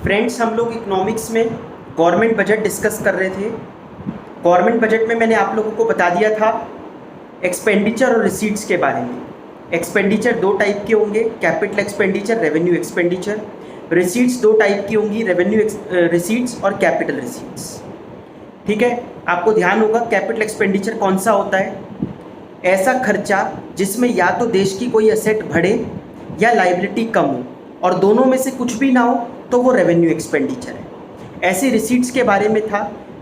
Friends, हम लोग economics में गवर्नमेंट बजट डिस्कस कर रहे थे। गवर्नमेंट बजट में मैंने आप लोगों को बता दिया था एक्सपेंडिचर और रिसीट्स के बारे में। एक्सपेंडिचर दो टाइप के होंगे, capital expenditure, revenue expenditure. Receipts दो टाइप की होंगी, रेवेन्यू रिसीट्स और कैपिटल रिसीट्स। ठीक है, आपको ध्यान होगा कैपिटल एक्सपेंडिचर कौन सा होता है? ऐसा खर्चा जिसमें या तो देश की कोई असेट बढ़े या लाइबिलिटी कम हो, और दोनों में से कुछ भी ना हो तो वो रेवेन्यू एक्सपेंडिचर है। ऐसे रिसीट्स के बारे में था।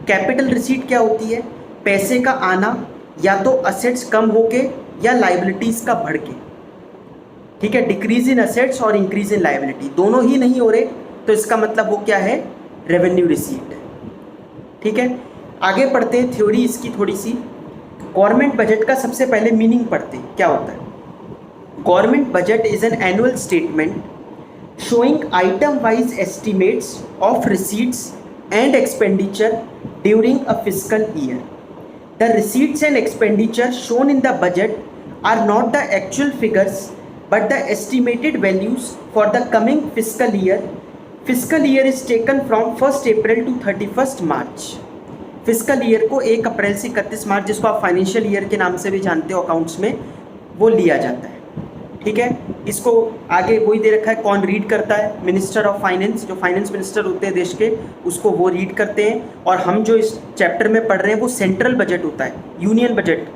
कैपिटल रिसीट क्या होती है? पैसे का आना या तो असेट्स कम होके या लाइबिलिटीज़ का बढ़ के। ठीक है, डिक्रीज इन असेट्स और इंक्रीज इन लाइबिलिटी दोनों ही नहीं हो रहे तो इसका मतलब वो क्या है? Revenue receipt. ठीक है, आगे पढ़ते हैं थ्योरी इसकी थोड़ी सी। गवर्नमेंट बजट का सबसे पहले मीनिंग पढ़ते हैं, क्या होता है? Government budget is an annual statement showing item-wise estimates of receipts and expenditure during a fiscal year. The receipts and expenditure shown in the budget are not the actual figures but the estimated values for the coming fiscal year. Fiscal year is taken from 1st April to 31st March. Physical year को 1 अप्रैल से 31 मार्च, जिसको आप financial year के नाम से भी जानते हो अकाउंट्स में, वो लिया जाता है। ठीक है, इसको आगे वही दे रखा है, कौन रीड करता है? मिनिस्टर ऑफ फाइनेंस, जो फाइनेंस मिनिस्टर होते हैं देश के, उसको वो रीड करते हैं। और हम जो इस चैप्टर में पढ़ रहे हैं वो सेंट्रल बजट होता है, यूनियन बजट।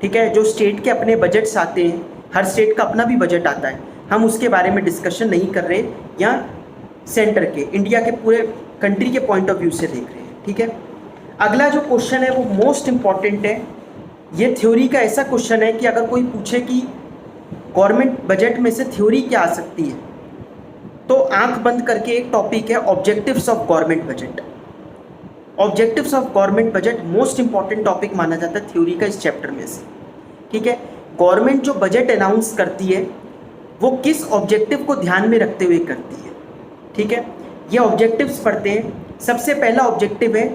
ठीक है, जो स्टेट के अपने बजट्स आते हैं, हर स्टेट का अपना भी बजट आता है, हम उसके बारे में डिस्कशन नहीं कर रहे, यहाँ सेंटर के, इंडिया के पूरे कंट्री के पॉइंट ऑफ व्यू से देख रहे हैं। ठीक है, अगला जो क्वेश्चन है वो मोस्ट इम्पॉर्टेंट है। ये थ्योरी का ऐसा क्वेश्चन है कि अगर कोई पूछे कि गवर्नमेंट बजट में से थ्योरी क्या आ सकती है, तो आंख बंद करके एक टॉपिक है objectives of government budget. Objectives of government budget most important topic माना जाता है थ्योरी का इस चैप्टर में से। ठीक है, गवर्नमेंट जो बजट अनाउंस करती है वो किस ऑब्जेक्टिव को ध्यान में रखते हुए करती है। ठीक है, ये ऑब्जेक्टिव्स पढ़ते हैं। सबसे पहला ऑब्जेक्टिव है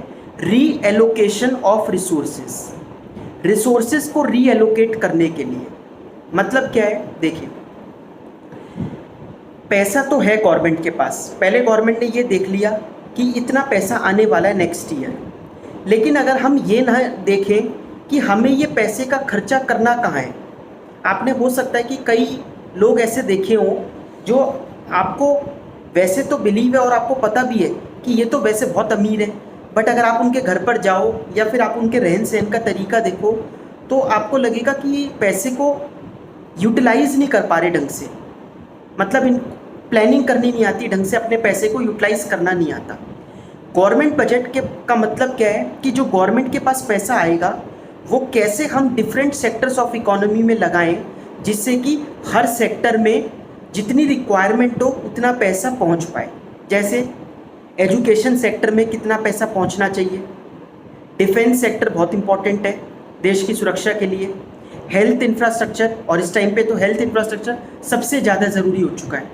री एलोकेशन ऑफ रिसोर्सेज। रिसोर्सेज को री एलोकेट करने के लिए मतलब क्या है? देखिए, पैसा तो है गवर्नमेंट के पास, पहले गवर्नमेंट ने ये देख लिया कि इतना पैसा आने वाला है नेक्स्ट ईयर, लेकिन अगर हम ये ना देखें कि हमें ये पैसे का खर्चा करना कहाँ है। आपने हो सकता है कि कई लोग ऐसे देखे हों जो आपको वैसे तो बिलीव है और आपको पता भी है कि ये तो वैसे बहुत अमीर है, बट अगर आप उनके घर पर जाओ या फिर आप उनके रहन सहन का तरीका देखो तो आपको लगेगा कि पैसे को यूटिलाइज नहीं कर पा रहे ढंग से, मतलब इन प्लानिंग करनी नहीं आती ढंग से, अपने पैसे को यूटिलाइज करना नहीं आता। गवर्नमेंट बजट के का मतलब क्या है कि जो गवर्नमेंट के पास पैसा आएगा वो कैसे हम डिफरेंट सेक्टर्स ऑफ इकोनॉमी में लगाएं, जिससे कि हर सेक्टर में जितनी रिक्वायरमेंट हो उतना पैसा पहुंच पाए। जैसे एजुकेशन सेक्टर में कितना पैसा पहुंचना चाहिए, डिफेंस सेक्टर बहुत इंपॉर्टेंट है देश की सुरक्षा के लिए, हेल्थ इंफ्रास्ट्रक्चर, और इस टाइम पे तो हेल्थ इंफ्रास्ट्रक्चर सबसे ज़्यादा ज़रूरी हो चुका है।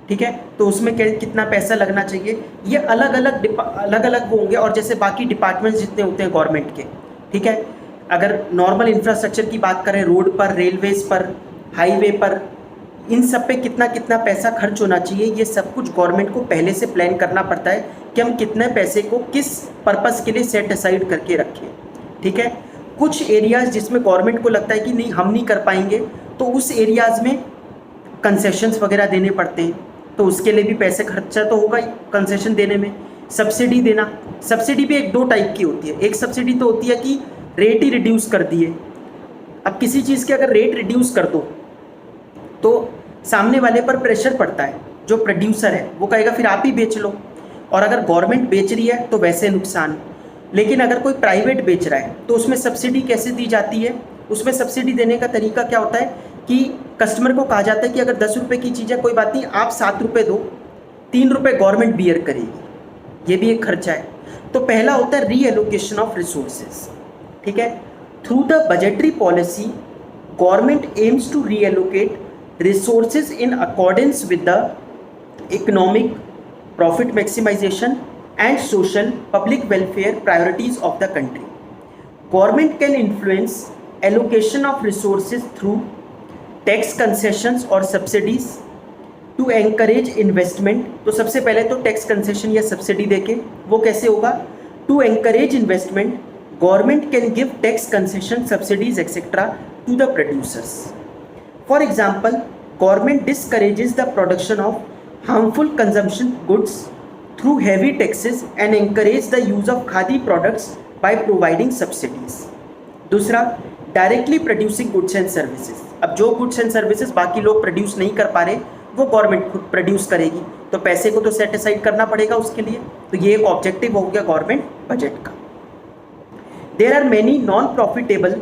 ठीक है, तो उसमें कितना पैसा लगना चाहिए, ये अलग अलग वो होंगे। और जैसे बाकी डिपार्टमेंट्स जितने होते हैं गवर्नमेंट के, ठीक है, अगर नॉर्मल इंफ्रास्ट्रक्चर की बात करें, रोड पर, रेलवेज पर, हाईवे पर, इन सब पे कितना कितना पैसा खर्च होना चाहिए, ये सब कुछ गवर्नमेंट को पहले से प्लान करना पड़ता है कि हम कितने पैसे को किस पर्पज़ के लिए सेट असाइड करके रखें। ठीक है, कुछ एरियाज़ जिसमें गवर्नमेंट को लगता है कि नहीं हम नहीं कर पाएंगे, तो उस एरियाज़ में कंसेशंस वगैरह देने पड़ते हैं, तो उसके लिए भी पैसे खर्चा तो होगा ही कंसेशन देने में। सब्सिडी देना, सब्सिडी भी एक दो टाइप की होती है। एक सब्सिडी तो होती है कि रेट ही रिड्यूस कर दिए। अब किसी चीज़ के अगर रेट रिड्यूस कर दो तो सामने वाले पर प्रेशर पड़ता है, जो प्रोड्यूसर है वो कहेगा फिर आप ही बेच लो, और अगर गवर्नमेंट बेच रही है तो वैसे नुकसान। लेकिन अगर कोई प्राइवेट बेच रहा है तो उसमें सब्सिडी कैसे दी जाती है? उसमें सब्सिडी देने का तरीका क्या होता है कि कस्टमर को कहा जाता है कि अगर 10 रुपये की चीज़ है कोई बात नहीं, आप 7 रुपये दो, 3 रुपये गवर्नमेंट बियर करेगी, ये भी एक खर्चा है। तो पहला होता है री एलोकेशन ऑफ रिसोर्सेज। ठीक है, through the budgetary policy government aims to reallocate resources in accordance with the economic, profit maximization and social public welfare priorities of the country. Government can influence allocation of resources through tax concessions or subsidies, to encourage investment, तो सबसे पहले तो tax concession या subsidy देके, वो कैसे होगा? To encourage investment government can give tax concession subsidies etcetera to the producers. For example, government discourages the production of harmful consumption goods through heavy taxes and encourage the use of khadi products by providing subsidies. दूसरा, directly producing goods and services. अब जो goods and services बाकी लोग produce नहीं कर पा रहे वो गवर्नमेंट खुद प्रोड्यूस करेगी, तो पैसे को तो सेट असाइड करना पड़ेगा उसके लिए, तो ये एक ऑब्जेक्टिव हो गया गवर्नमेंट बजट का. There are many non profitable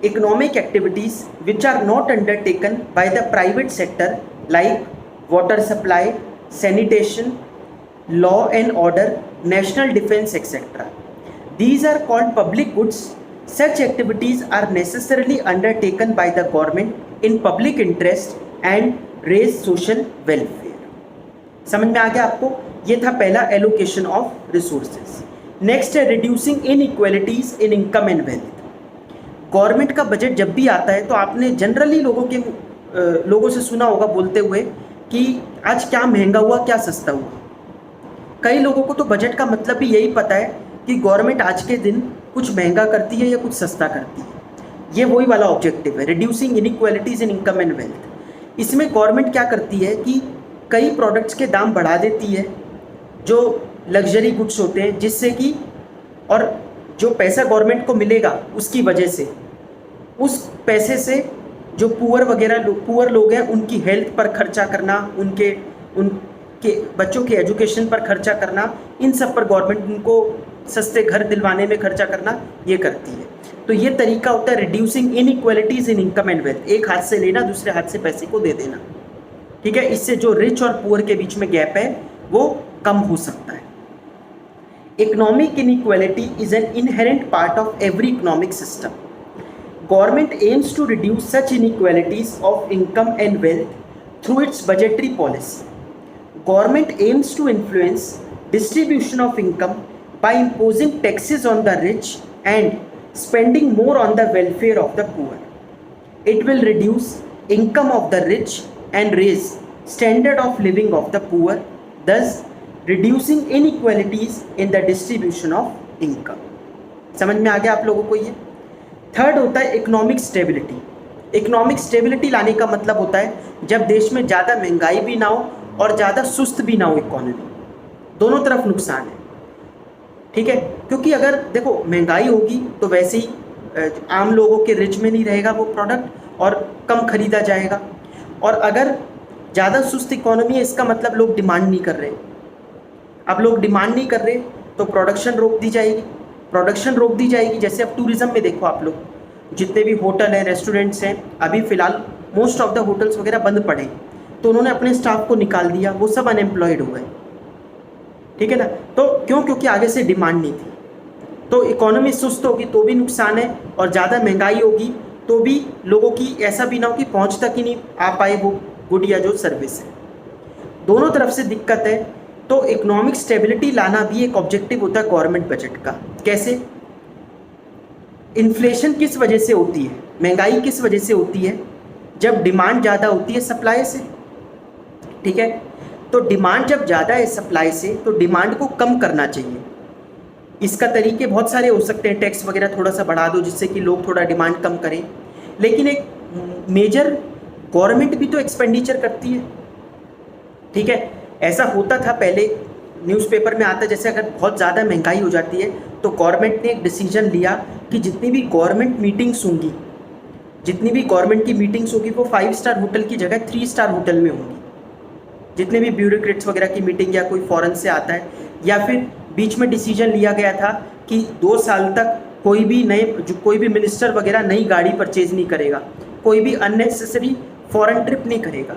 economic activities which are not undertaken by the private sector like water supply, sanitation, law and order, national defence etcetera. These are called public goods. Such activities are necessarily undertaken by the government in public interest and raise social welfare. समझ में आ गया आपको? ये था पहला allocation of resources. Next है reducing inequalities in income and wealth. Government का budget जब भी आता है तो आपने जनरली लोगों से सुना होगा बोलते हुए कि आज क्या महंगा हुआ, क्या सस्ता हुआ. कई लोगों को तो बजट का मतलब भी यही पता है कि गवर्नमेंट आज के दिन कुछ महंगा करती है या कुछ सस्ता करती है. ये वही वाला ऑब्जेक्टिव है, reducing inequalities in income and wealth. इसमें गवर्नमेंट क्या करती है कि कई प्रोडक्ट्स के दाम बढ़ा देती है जो लग्जरी गुड्स होते हैं, जिससे कि और जो पैसा गवर्नमेंट को मिलेगा उसकी वजह से उस पैसे से जो पुअर लोग हैं उनकी हेल्थ पर खर्चा करना, उनके बच्चों के एजुकेशन पर खर्चा करना, इन सब पर गवर्नमेंट उनको सस्ते घर दिलवाने में खर्चा करना ये करती है. तो ये तरीका होता है reducing inequalities in income and wealth. एक हाथ से लेना, दूसरे हाथ से पैसे को दे देना. ठीक है, इससे जो रिच और पुअर के बीच में गैप है वो कम हो सकता है. Economic inequality is an inherent part of every economic system. Government aims to reduce such inequalities of income and wealth through its budgetary policy. Government aims to influence distribution of income by imposing taxes on the rich and spending more on the welfare of the poor. It will reduce income of the rich and raise standard of living of the poor, thus reducing inequalities in the distribution of income. समझ में आ गया आप लोगों को ये? Third होता है economic stability. Economic stability लाने का मतलब होता है जब देश में ज़्यादा महंगाई भी ना हो और ज़्यादा सुस्त भी ना हो इकोनॉमी, दोनों तरफ नुकसान है. ठीक है, क्योंकि अगर देखो महंगाई होगी तो वैसे ही आम लोगों के रिच में नहीं रहेगा वो प्रोडक्ट और कम खरीदा जाएगा. और अगर ज़्यादा सुस्त इकोनॉमी है इसका मतलब लोग डिमांड नहीं कर रहे. अब लोग डिमांड नहीं कर रहे तो प्रोडक्शन रोक दी जाएगी. जैसे अब टूरिज़्म में देखो आप लोग, जितने भी होटल हैं, रेस्टोरेंट्स हैं, अभी फ़िलहाल मोस्ट ऑफ द होटल्स वगैरह बंद पड़े तो उन्होंने अपने स्टाफ को निकाल दिया, वो सब अनएम्प्लॉयड हो गए. ठीक है ना, तो क्योंकि आगे से डिमांड नहीं थी. तो इकोनॉमी सुस्त होगी तो भी नुकसान है और ज़्यादा महंगाई होगी तो भी लोगों की ऐसा भी ना हो कि पहुँच तक ही नहीं आ पाए वो गुड या जो सर्विस है. दोनों तरफ से दिक्कत है. तो इकोनॉमिक स्टेबिलिटी लाना भी एक ऑब्जेक्टिव होता है गवर्नमेंट बजट का. कैसे? इन्फ्लेशन किस वजह से होती है, महंगाई किस वजह से होती है? जब डिमांड ज़्यादा होती है सप्लाई से. ठीक है, तो डिमांड जब ज़्यादा है सप्लाई से तो डिमांड को कम करना चाहिए. इसका तरीके बहुत सारे हो सकते हैं, टैक्स वगैरह थोड़ा सा बढ़ा दो जिससे कि लोग थोड़ा डिमांड कम करें. लेकिन एक मेजर गवर्नमेंट भी तो एक्सपेंडिचर करती है. ठीक है, ऐसा होता था पहले, न्यूज़पेपर में आता, जैसे अगर बहुत ज़्यादा महंगाई हो जाती है तो गवर्नमेंट ने एक डिसीजन लिया कि जितनी भी गवर्नमेंट मीटिंग्स होगी वो 5 स्टार होटल की जगह 3 स्टार होटल में होंगी. जितने भी ब्यूरोक्रेट्स वगैरह की मीटिंग या कोई फॉरेन से आता है, या फिर बीच में डिसीजन लिया गया था कि 2 साल तक कोई भी मिनिस्टर वगैरह नई गाड़ी परचेज नहीं करेगा, कोई भी अननेसेसरी फॉरेन ट्रिप नहीं करेगा.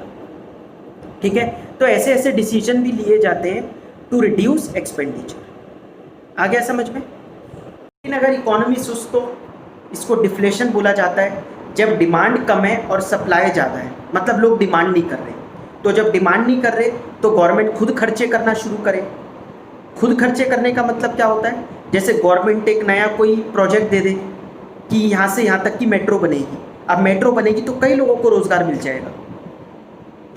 ठीक है, तो ऐसे ऐसे डिसीजन भी लिए जाते हैं टू रिड्यूस एक्सपेंडिचर. आ गया समझ में? लेकिन अगर इकोनॉमी सुस्त हो इसको डिफ्लेशन बोला जाता है. जब डिमांड कम है और सप्लाई ज़्यादा है, मतलब लोग डिमांड नहीं कर रहे. तो जब डिमांड नहीं कर रहे तो गवर्नमेंट खुद खर्चे करना शुरू करे. खुद खर्चे करने का मतलब क्या होता है? जैसे गवर्नमेंट एक नया कोई प्रोजेक्ट दे दे कि यहाँ से यहाँ तक की मेट्रो बनेगी. अब मेट्रो बनेगी तो कई लोगों को रोज़गार मिल जाएगा.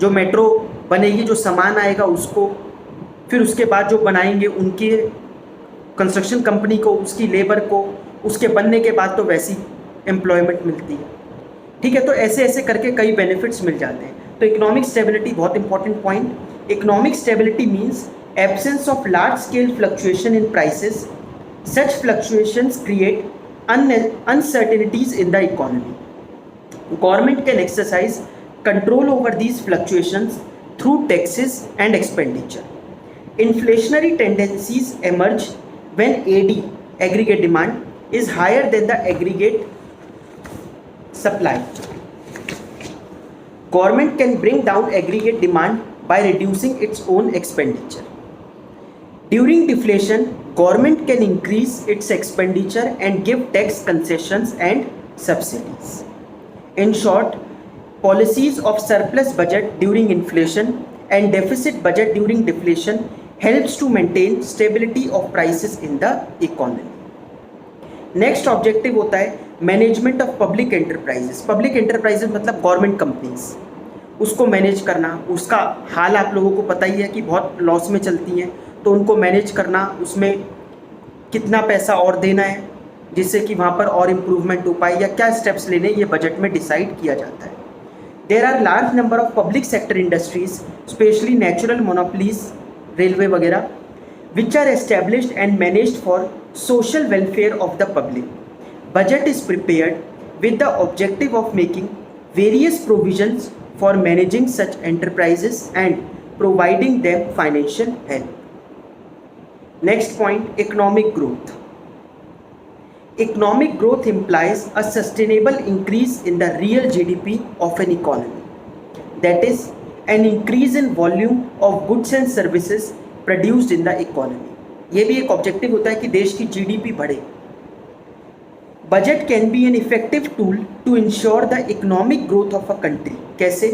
जो मेट्रो बनेगी, जो सामान आएगा उसको, फिर उसके बाद जो बनाएंगे उनके कंस्ट्रक्शन कंपनी को, उसकी लेबर को, उसके बनने के बाद तो वैसी एम्प्लॉयमेंट मिलती है। ठीक है, तो ऐसे ऐसे करके कई बेनिफिट्स मिल जाते हैं। तो इकोनॉमिक स्टेबिलिटी बहुत important point. Economic stability means absence of large scale fluctuation in prices. Such fluctuations create uncertainties in the economy. Government can exercise control over these fluctuations through taxes and expenditure. Inflationary tendencies emerge when AD, aggregate demand, is higher than the aggregate supply. Government can bring down aggregate demand by reducing its own expenditure. During deflation, government can increase its expenditure and give tax concessions and subsidies. In short, policies of surplus budget during inflation and deficit budget during deflation helps to maintain stability of prices in the economy. Next objective होता है management of public enterprises. Public enterprises मतलब government companies, उसको manage करना। उसका हाल आप लोगों को पता ही है कि बहुत लॉस में चलती हैं, तो उनको मैनेज करना, उसमें कितना पैसा और देना है जिससे कि वहाँ पर और इम्प्रूवमेंट हो पाए, या क्या स्टेप्स लेने, ये बजट में डिसाइड किया जाता है। There are large number of public sector industries, specially natural monopolies, railway वगैरह, which are established and managed for social welfare of the public. Budget is prepared with the objective of making various provisions for managing such enterprises and providing them financial help. Next point, economic growth. Economic growth implies a sustainable increase in the real GDP of an economy. That is, an increase in volume of goods and services produced in the economy. ये भी एक objective होता है कि देश की GDP बढ़े। Budget can be an effective tool to ensure the economic growth of a country. कैसे?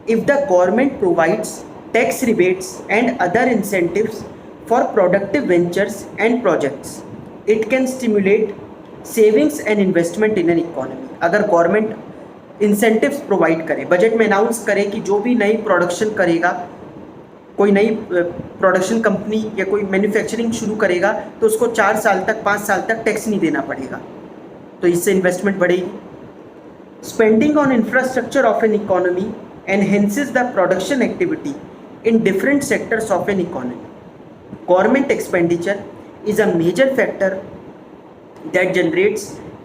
If the government provides tax rebates and other incentives for productive ventures and projects, it can stimulate savings and investment in an economy. अगर government incentives provide करे, budget में announce करे कि जो भी नई production करेगा, कोई नई प्रोडक्शन कंपनी या कोई मैन्युफैक्चरिंग शुरू करेगा, तो उसको 4 साल तक, 5 साल तक टैक्स नहीं देना पड़ेगा, तो इससे इन्वेस्टमेंट बढ़ेगी। Spending on infrastructure of an economy enhances the production activity in different sectors of an economy. Government expenditure is a major factor that generates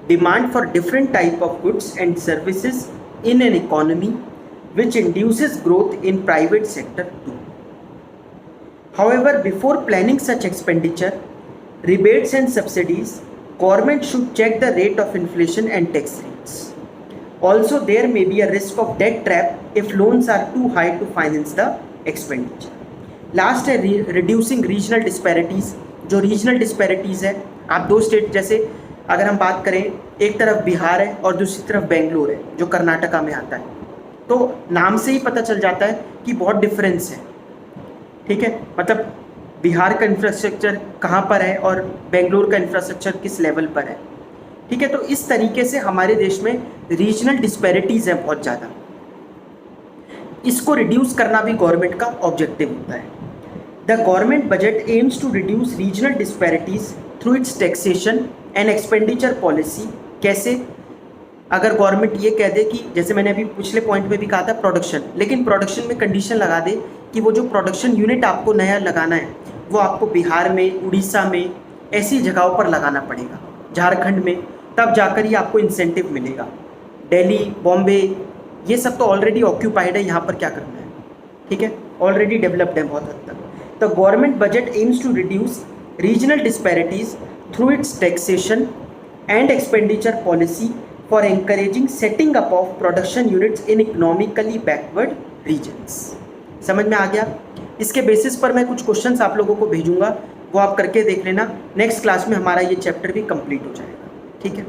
demand for different type of goods and services in an economy, which induces growth in private sector too. However, before planning such expenditure, rebates and subsidies, government should check the rate of inflation and tax rates. Also, there may be a risk of debt trap if loans are too high to finance the expenditure. Last है reducing regional disparities. जो regional disparities है, आप दो state, जैसे अगर हम बात करें, एक तरफ बिहार है और दूसरी तरफ बेंगलोर है जो कर्नाटका में आता है, तो नाम से ही पता चल जाता है कि बहुत डिफरेंस है। ठीक है, मतलब बिहार का इंफ्रास्ट्रक्चर कहाँ पर है और बेंगलोर का इंफ्रास्ट्रक्चर किस लेवल पर है। ठीक है, तो इस तरीके से हमारे देश में रीजनल डिस्पैरिटीज़ है बहुत ज़्यादा। इसको रिड्यूस करना भी गवर्नमेंट का ऑब्जेक्टिव होता है। The government budget aims to reduce regional disparities through its taxation and expenditure policy. कैसे? अगर गवर्नमेंट ये कह दे कि, जैसे मैंने अभी पिछले पॉइंट में भी कहा था, प्रोडक्शन, लेकिन प्रोडक्शन में कंडीशन लगा दे कि वो जो प्रोडक्शन यूनिट आपको नया लगाना है वो आपको बिहार में, उड़ीसा में, ऐसी जगहों पर लगाना पड़ेगा, झारखंड में, तब जाकर ही आपको इंसेंटिव मिलेगा। दिल्ली, बॉम्बे, ये सब तो ऑलरेडी ऑक्यूपाइड है, यहाँ पर क्या करना है? ठीक है, ऑलरेडी डेवलप्ड है बहुत हद तक। The government budget aims to reduce regional disparities through its taxation and expenditure policy for encouraging setting up of production units in economically backward regions. समझ में आ गया? इसके बेसिस पर मैं कुछ क्वेश्चंस आप लोगों को भेजूंगा, वो आप करके देख लेना। नेक्स्ट क्लास में हमारा ये चैप्टर भी कंप्लीट हो जाएगा। ठीक है।